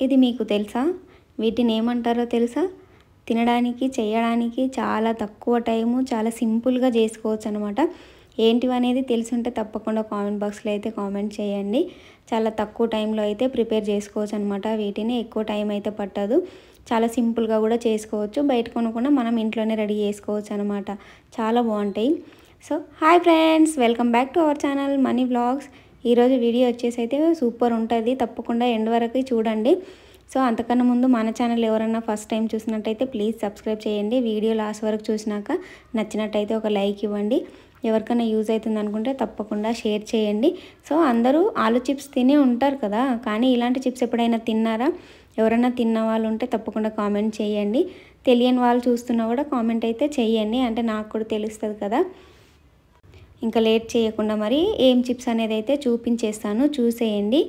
ఇది మీకు తెలుసా? వీటిని ఏమంటారో తెలుసా? తినడానికి, చేయడానికి చాలా తక్కువ టైము, చాలా సింపుల్గా చేసుకోవచ్చు అనమాట. ఏంటివనేది తెలిసుంటే తప్పకుండా కామెంట్ బాక్స్లో అయితే కామెంట్ చేయండి. చాలా తక్కువ టైంలో అయితే ప్రిపేర్ చేసుకోవచ్చు అనమాట. వీటిని ఎక్కువ టైం అయితే పట్టదు. చాలా సింపుల్గా కూడా చేసుకోవచ్చు. బయట కొనకుండా మనం ఇంట్లోనే రెడీ చేసుకోవచ్చు అనమాట. చాలా బాగుంటాయి. So hi friends, welcome back to our channel money vlogs. ఈరోజు వీడియో వచ్చేసి అయితే సూపర్ ఉంటుంది. తప్పకుండా ఎండ్ వరకు చూడండి. సో అంతకన్నా ముందు మన ఛానల్ ఎవరైనా ఫస్ట్ టైం చూసినట్టయితే ప్లీజ్ సబ్స్క్రైబ్ చేయండి. వీడియో లాస్ట్ వరకు చూసినాక నచ్చినట్టయితే ఒక లైక్ ఇవ్వండి. ఎవరికైనా యూజ్ అవుతుంది అనుకుంటే తప్పకుండా షేర్ చేయండి. సో అందరూ ఆలు చిప్స్ తినే ఉంటారు కదా, కానీ ఇలాంటి చిప్స్ ఎప్పుడైనా తిన్నారా? ఎవరైనా తిన్న వాళ్ళు ఉంటే తప్పకుండా కామెంట్ చేయండి. తెలియని వాళ్ళు చూస్తున్నా కూడా కామెంట్ అయితే చేయండి, అంటే నాకు కూడా తెలుస్తుంది కదా. ఇంకా లేట్ చేయకుండా మరి ఏం చిప్స్ అనేది అయితే చూపించేస్తాను, చూసేయండి.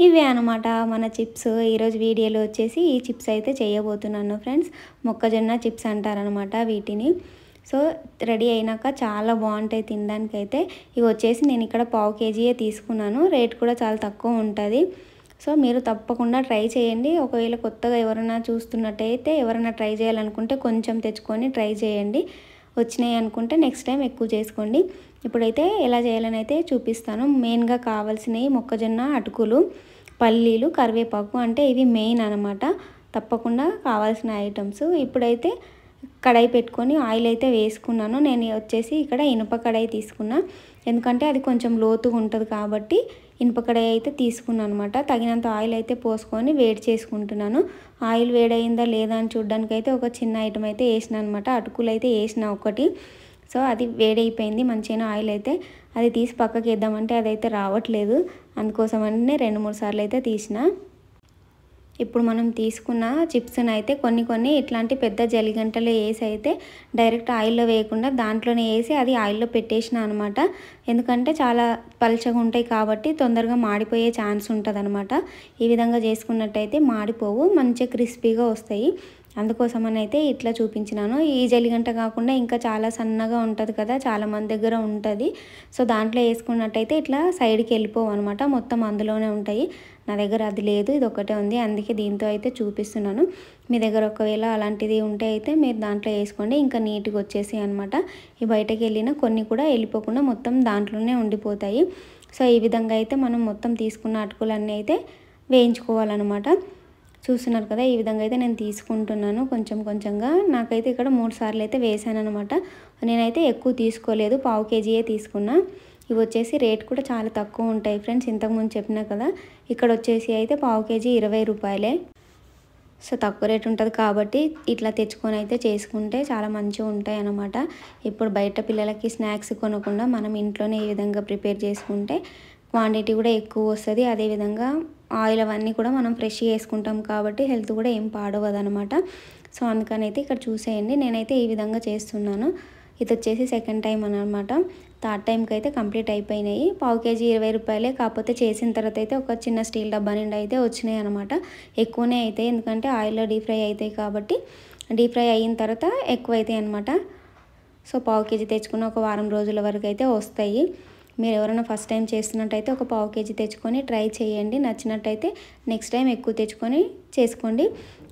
ఇవే అనమాట మన చిప్స్. ఈరోజు వీడియోలో వచ్చేసి ఈ చిప్స్ అయితే చేయబోతున్నాను ఫ్రెండ్స్. మొక్కజొన్న చిప్స్ అంటారనమాట వీటిని. సో రెడీ అయినాక చాలా బాగుంటాయి తినడానికి అయితే. ఇవి వచ్చేసి నేను ఇక్కడ 1/2 kg తీసుకున్నాను. రేట్ కూడా చాలా తక్కువ ఉంటుంది. సో మీరు తప్పకుండా ట్రై చేయండి. ఒకవేళ కొత్తగా ఎవరైనా చూస్తున్నట్టయితే, ఎవరైనా ట్రై చేయాలనుకుంటే కొంచెం తెచ్చుకొని ట్రై చేయండి. వచ్చినాయి అనుకుంటే నెక్స్ట్ టైం ఎక్కువ చేసుకోండి. ఇప్పుడైతే ఎలా చేయాలని అయితే చూపిస్తాను. మెయిన్గా కావాల్సినవి మొక్కజొన్న అటుకులు, పల్లీలు, కరివేపాకు, అంటే ఇవి మెయిన్ అనమాట. తప్పకుండా కావాల్సిన ఐటమ్స్. ఇప్పుడైతే కడాయి పెట్టుకొని ఆయిల్ అయితే వేసుకున్నాను. నేను వచ్చేసి ఇక్కడ ఇనుప కడాయి తీసుకున్నా, ఎందుకంటే అది కొంచెం లోతుగా ఉంటుంది కాబట్టి ఇనుప కడాయి అయితే తీసుకున్నాను అనమాట. తగినంత ఆయిల్ అయితే పోసుకొని వేడి చేసుకుంటున్నాను. ఆయిల్ వేడైందా లేదా అని చూడడానికి అయితే ఒక చిన్న ఐటమ్ అయితే వేసిన అనమాట. అటుకులు అయితే వేసిన ఒకటి. సో అది వేడైపోయింది మంచిగా. ఆయిల్ అయితే అది తీసి పక్కకి వేద్దామంటే అదైతే రావట్లేదు. అందుకోసమనే 2-3 సార్లు అయితే తీసిన. ఇప్పుడు మనం తీసుకున్న చిప్స్ని అయితే కొన్ని ఇట్లాంటి పెద్ద జలిగంటలో వేసి అయితే డైరెక్ట్ ఆయిల్లో వేయకుండా దాంట్లోనే వేసి అది ఆయిల్లో పెట్టేసిన అనమాట. ఎందుకంటే చాలా పలుచగా ఉంటాయి కాబట్టి తొందరగా మాడిపోయే ఛాన్స్ ఉంటుంది అనమాట. ఈ విధంగా చేసుకున్నట్టయితే మాడిపోవు, మంచిగా క్రిస్పీగా వస్తాయి. అందుకోసమని అయితే ఇట్లా చూపించినాను. ఈ జలిగంట కాకుండా ఇంకా చాలా సన్నగా ఉంటుంది కదా, చాలామంది దగ్గర ఉంటుంది. సో దాంట్లో వేసుకున్నట్టయితే ఇట్లా సైడ్కి వెళ్ళిపోవు అనమాట, మొత్తం అందులోనే ఉంటాయి. నా దగ్గర అది లేదు, ఇది ఒకటే ఉంది, అందుకే దీంతో అయితే చూపిస్తున్నాను. మీ దగ్గర ఒకవేళ అలాంటిది ఉంటే అయితే మీరు దాంట్లో వేసుకోండి, ఇంకా నీట్గా వచ్చేసి అనమాట. ఈ బయటకు వెళ్ళిన కొన్ని కూడా వెళ్ళిపోకుండా మొత్తం దాంట్లోనే ఉండిపోతాయి. సో ఈ విధంగా అయితే మనం మొత్తం తీసుకున్న అటుకులన్నీ అయితే వేయించుకోవాలన్నమాట. చూస్తున్నారు కదా, ఈ విధంగా అయితే నేను తీసుకుంటున్నాను కొంచెంగా. నాకైతే ఇక్కడ 3 సార్లు అయితే వేసాను అనమాట. నేనైతే ఎక్కువ తీసుకోలేదు, 1/2 kg తీసుకున్నా. ఇవి వచ్చేసి రేట్ కూడా చాలా తక్కువ ఉంటాయి ఫ్రెండ్స్. ఇంతకుముందు చెప్పినా కదా, ఇక్కడ వచ్చేసి అయితే 1/2 kg 20 రూపాయలే. సో తక్కువ రేట్ ఉంటుంది కాబట్టి ఇట్లా తెచ్చుకొని అయితే చేసుకుంటే చాలా మంచిగా ఉంటాయి అన్నమాట. ఇప్పుడు బయట పిల్లలకి స్నాక్స్ కొనకుండా మనం ఇంట్లోనే ఈ విధంగా ప్రిపేర్ చేసుకుంటే క్వాంటిటీ కూడా ఎక్కువ వస్తుంది. అదేవిధంగా ఆయిల్ అవన్నీ కూడా మనం ఫ్రెష్గా వేసుకుంటాం కాబట్టి హెల్త్ కూడా ఏం పాడవదు అనమాట. సో అందుకని అయితే ఇక్కడ చూసేయండి, నేనైతే ఈ విధంగా చేస్తున్నాను. ఇది వచ్చేసి సెకండ్ టైం అనమాట. థర్డ్ టైంకి అయితే కంప్లీట్ అయిపోయినాయి. 1/2 kg 20 రూపాయలే. కాకపోతే చేసిన తర్వాత అయితే ఒక చిన్న స్టీల్ డబ్బా నిండా అయితే వచ్చినాయి అనమాట. ఎక్కువనే అవుతాయి, ఎందుకంటే ఆయిల్లో డీప్ ఫ్రై అవుతాయి కాబట్టి. డీప్ ఫ్రై అయిన తర్వాత ఎక్కువ అవుతాయి అనమాట. సో 1/2 kg తెచ్చుకున్న ఒక వారం రోజుల వరకు అయితే వస్తాయి. మీరు ఎవరైనా ఫస్ట్ టైం చేస్తున్నట్టయితే ఒక 1/2 kg తెచ్చుకొని ట్రై చేయండి. నచ్చినట్టయితే నెక్స్ట్ టైం ఎక్కువ తెచ్చుకొని చేసుకోండి.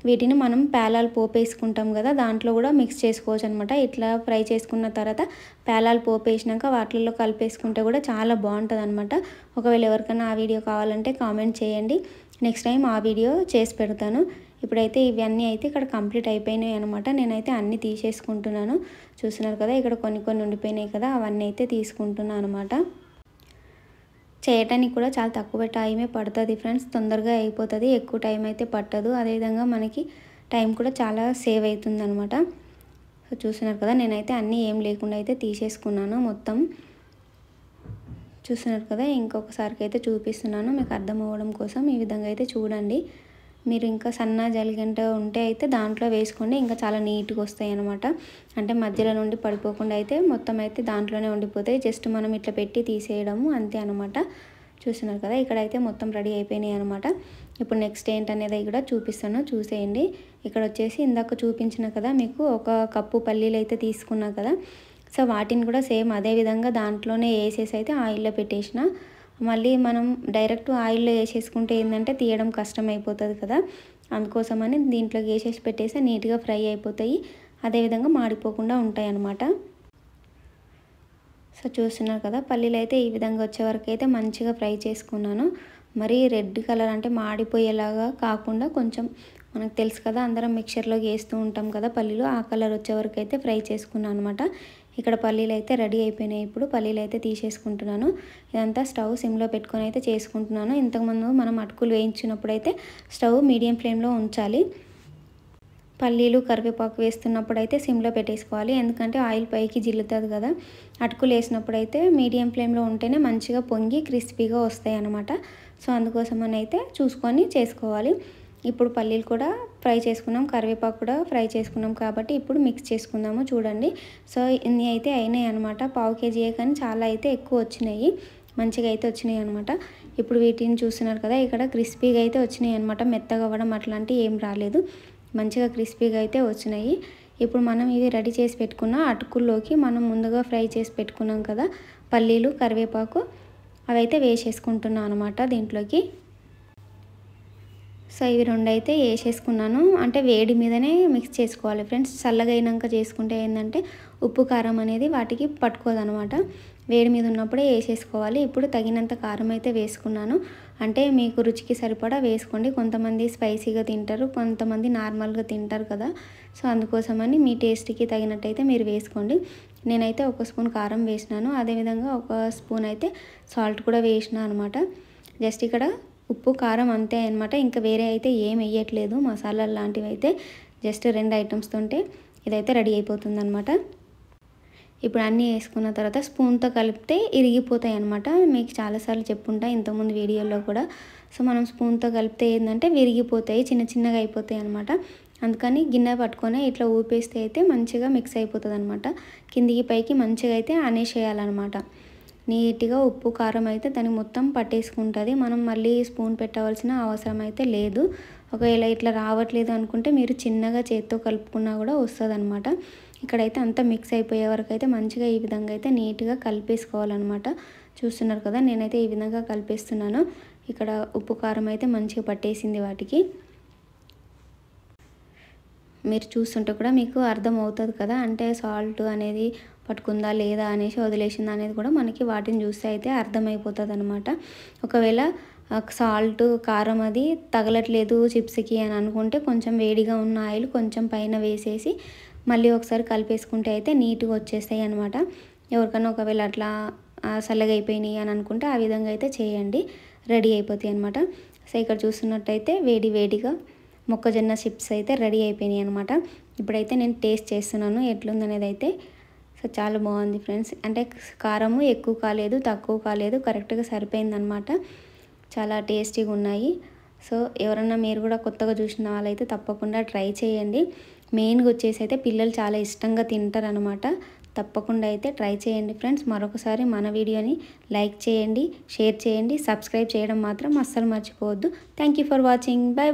వీటిని మనం పేలాలు పోపు వేసుకుంటాం కదా, దాంట్లో కూడా మిక్స్ చేసుకోవచ్చు అనమాట. ఇట్లా ఫ్రై చేసుకున్న తర్వాత పేలాలు పోపు వేసినాక వాటిల్లో కలిపేసుకుంటే కూడా చాలా బాగుంటుంది అనమాట. ఒకవేళ ఎవరికైనా ఆ వీడియో కావాలంటే కామెంట్ చేయండి, నెక్స్ట్ టైం ఆ వీడియో చేసి పెడతాను. ఇప్పుడైతే ఇవన్నీ అయితే ఇక్కడ కంప్లీట్ అయిపోయినాయి అనమాట. నేనైతే అన్నీ తీసేసుకుంటున్నాను. చూస్తున్నారు కదా, ఇక్కడ కొన్ని ఉండిపోయినాయి కదా, అవన్నీ అయితే తీసుకుంటున్నాను అనమాట. చేయటానికి కూడా చాలా తక్కువ టైమే పడుతుంది ఫ్రెండ్స్, తొందరగా అయిపోతుంది, ఎక్కువ టైం అయితే పట్టదు. అదేవిధంగా మనకి టైం కూడా చాలా సేవ్ అవుతుంది అనమాట. సో చూస్తున్నారు కదా, నేనైతే అన్నీ ఏం లేకుండా అయితే తీసేసుకున్నాను మొత్తం. చూస్తున్నారు కదా, ఇంకొకసారికి అయితే చూపిస్తున్నాను మీకు అర్థం అవ్వడం కోసం. ఈ విధంగా అయితే చూడండి. మీరు ఇంకా సన్న జలిగంట ఉంటే అయితే దాంట్లో వేసుకోండి, ఇంకా చాలా నీట్గా వస్తాయి అనమాట. అంటే మధ్యలో నుండి పడిపోకుండా అయితే మొత్తం అయితే దాంట్లోనే ఉండిపోతాయి. జస్ట్ మనం ఇట్లా పెట్టి తీసేయడము అంతే అనమాట. చూస్తున్నారు కదా, ఇక్కడైతే మొత్తం రెడీ అయిపోయినాయి అనమాట. ఇప్పుడు నెక్స్ట్ ఏంటనేది కూడా చూపిస్తాను, చూసేయండి. ఇక్కడ వచ్చేసి ఇందాక చూపించిన కదా మీకు, 1 కప్పు పల్లీలు అయితే తీసుకున్నా కదా. సో వాటిని కూడా సేమ్ అదే విధంగా దాంట్లోనే వేసేసి అయితే ఆయిల్లో పెట్టేసిన. మళ్ళీ మనం డైరెక్ట్ ఆయిల్లో వేసేసుకుంటే ఏంటంటే తీయడం కష్టమైపోతుంది కదా, అందుకోసమని దీంట్లోకి వేసేసి పెట్టేస్తే నీట్గా ఫ్రై అయిపోతాయి, అదేవిధంగా మాడిపోకుండా ఉంటాయి అన్నమాట. సో చూస్తున్నారు కదా, పల్లీలు అయితే ఈ విధంగా వచ్చే వరకు అయితే మంచిగా ఫ్రై చేసుకున్నాను. మరి రెడ్ కలర్ అంటే మాడిపోయేలాగా కాకుండా కొంచెం మనకు తెలుసు కదా, అందరం మిక్చర్లోకి వేస్తూ ఉంటాం కదా పల్లీలు, ఆ కలర్ వచ్చే వరకు అయితే ఫ్రై చేసుకున్నాను అనమాట. ఇక్కడ పల్లీలు అయితే రెడీ అయిపోయినాయి. ఇప్పుడు పల్లీలు అయితే తీసేసుకుంటున్నాను. ఇదంతా స్టవ్ సిమ్లో పెట్టుకొని అయితే చేసుకుంటున్నాను. ఇంతకుముందు మనం అటుకులు వేయించినప్పుడు అయితే స్టవ్ మీడియం ఫ్లేమ్లో ఉంచాలి. పల్లీలు కరివేపాకు వేస్తున్నప్పుడు అయితే సిమ్లో పెట్టేసుకోవాలి, ఎందుకంటే ఆయిల్ పైకి జిల్లుతుంది కదా. అటుకులు వేసినప్పుడు అయితే మీడియం ఫ్లేమ్లో ఉంటేనే మంచిగా పొంగి క్రిస్పీగా వస్తాయి అన్నమాట. సో అందుకోసమని అయితే చూసుకొని చేసుకోవాలి. ఇప్పుడు పల్లీలు కూడా ఫ్రై చేసుకున్నాం, కరివేపాకు కూడా ఫ్రై చేసుకున్నాం కాబట్టి ఇప్పుడు మిక్స్ చేసుకుందాము. చూడండి, సో ఇన్ని అయితే అయినాయి అనమాట. పావు కేజీయే కానీ చాలా అయితే ఎక్కువ వచ్చినాయి, మంచిగా అయితే వచ్చినాయి అనమాట. ఇప్పుడు వీటిని చూస్తున్నారు కదా, ఇక్కడ క్రిస్పీగా అయితే వచ్చినాయి అనమాట. మెత్తగా అవ్వడం అట్లాంటివి ఏం రాలేదు, మంచిగా క్రిస్పీగా అయితే వచ్చినాయి. ఇప్పుడు మనం ఇవి రెడీ చేసి పెట్టుకున్న అటుకుల్లోకి మనం ముందుగా ఫ్రై చేసి పెట్టుకున్నాం కదా పల్లీలు కరివేపాకు, అవి అయితే వేసేసుకుంటున్నాను అనమాట దీంట్లోకి. సో ఇవి రెండు అయితే వేసేసుకున్నాను, అంటే వేడి మీదనే మిక్స్ చేసుకోవాలి ఫ్రెండ్స్. చల్లగా అయినాక చేసుకుంటే ఏంటంటే ఉప్పు కారం అనేది వాటికి పట్టుకోదనమాట, వేడి మీద ఉన్నప్పుడే వేసేసుకోవాలి. ఇప్పుడు తగినంత కారం అయితే వేసుకున్నాను, అంటే మీకు రుచికి సరిపడా వేసుకోండి. కొంతమంది స్పైసీగా తింటారు, కొంతమంది నార్మల్గా తింటారు కదా, సో అందుకోసమని మీ టేస్ట్కి తగినట్టయితే మీరు వేసుకోండి. నేనైతే 1 స్పూన్ కారం వేసినాను, అదేవిధంగా 1 స్పూన్ అయితే సాల్ట్ కూడా వేసిన అనమాట. జస్ట్ ఇక్కడ ఉప్పు కారం అంతే అనమాట, ఇంకా వేరే అయితే ఏం వేయట్లేదు, మసాలాలు లాంటివి అయితే జస్ట్ 2 ఐటమ్స్తో ఉంటే ఇదైతే రెడీ అయిపోతుంది అనమాట. ఇప్పుడు అన్నీ వేసుకున్న తర్వాత స్పూన్తో కలిపితే ఇరిగిపోతాయి అనమాట. మీకు చాలాసార్లు చెప్పుంటా ఇంతకుముందు వీడియోలో కూడా. సో మనం స్పూన్తో కలిపితే ఏంటంటే విరిగిపోతాయి, చిన్న చిన్నగా అయిపోతాయి అనమాట. అందుకని గిన్నె పట్టుకొని ఇట్లా ఊపేస్తే అయితే మంచిగా మిక్స్ అయిపోతుంది అనమాట. కిందికి పైకి మంచిగా అయితే అనేసేయాలన్నమాట. నీట్గా ఉప్పు కారం అయితే దానికి మొత్తం పట్టేసుకుంటుంది, మనం మళ్ళీ స్పూన్ పెట్టవలసిన అవసరం అయితే లేదు. ఒకవేళ ఇట్లా రావట్లేదు అనుకుంటే మీరు చిన్నగా చేత్తో కలుపుకున్నా కూడా వస్తుంది అనమాట. ఇక్కడైతే అంతా మిక్స్ అయిపోయే వరకు అయితే మంచిగా ఈ విధంగా అయితే నీట్గా కలిపేసుకోవాలన్నమాట. చూస్తున్నారు కదా, నేనైతే ఈ విధంగా కలిపేస్తున్నాను. ఇక్కడ ఉప్పు కారం అయితే మంచిగా పట్టేసింది వాటికి. మీరు చూస్తుంటే కూడా మీకు అర్థం అవుతుంది కదా, అంటే సాల్ట్ అనేది పట్టుకుందా లేదా అనేసి వదిలేసిందా అనేది కూడా మనకి వాటిని చూస్తే అయితే అర్థమైపోతుంది అనమాట. ఒకవేళ సాల్ట్ కారం అది తగలట్లేదు చిప్స్కి అని అనుకుంటే కొంచెం వేడిగా ఉన్న ఆయిల్ కొంచెం పైన వేసేసి మళ్ళీ ఒకసారి కలిపేసుకుంటే అయితే నీట్గా వచ్చేస్తాయి అనమాట. ఎవరికైనా ఒకవేళ అట్లా చల్లగా అయిపోయినాయి అని అనుకుంటే ఆ విధంగా అయితే చేయండి, రెడీ అయిపోతాయి అనమాట. సో ఇక్కడ చూస్తున్నట్టయితే వేడి వేడిగా మొక్కజొన్న చిప్స్ అయితే రెడీ అయిపోయినాయి అనమాట. ఇప్పుడైతే నేను టేస్ట్ చేస్తున్నాను ఎట్లుందనేది అయితే. సో చాలా బాగుంది ఫ్రెండ్స్, అంటే కారము ఎక్కువ కాలేదు తక్కువ కాలేదు, కరెక్ట్గా సరిపోయిందనమాట. చాలా టేస్టీగా ఉన్నాయి. సో ఎవరన్నా మీరు కూడా కొత్తగా చూసిన వాళ్ళైతే తప్పకుండా ట్రై చేయండి. మెయిన్గా వచ్చేసి అయితే పిల్లలు చాలా ఇష్టంగా తింటారనమాట. తప్పకుండా అయితే ట్రై చేయండి ఫ్రెండ్స్. మరొకసారి మన వీడియోని లైక్ చేయండి, షేర్ చేయండి, సబ్స్క్రైబ్ చేయడం మాత్రం అస్సలు మర్చిపోవద్దు. Thank you for watching. By.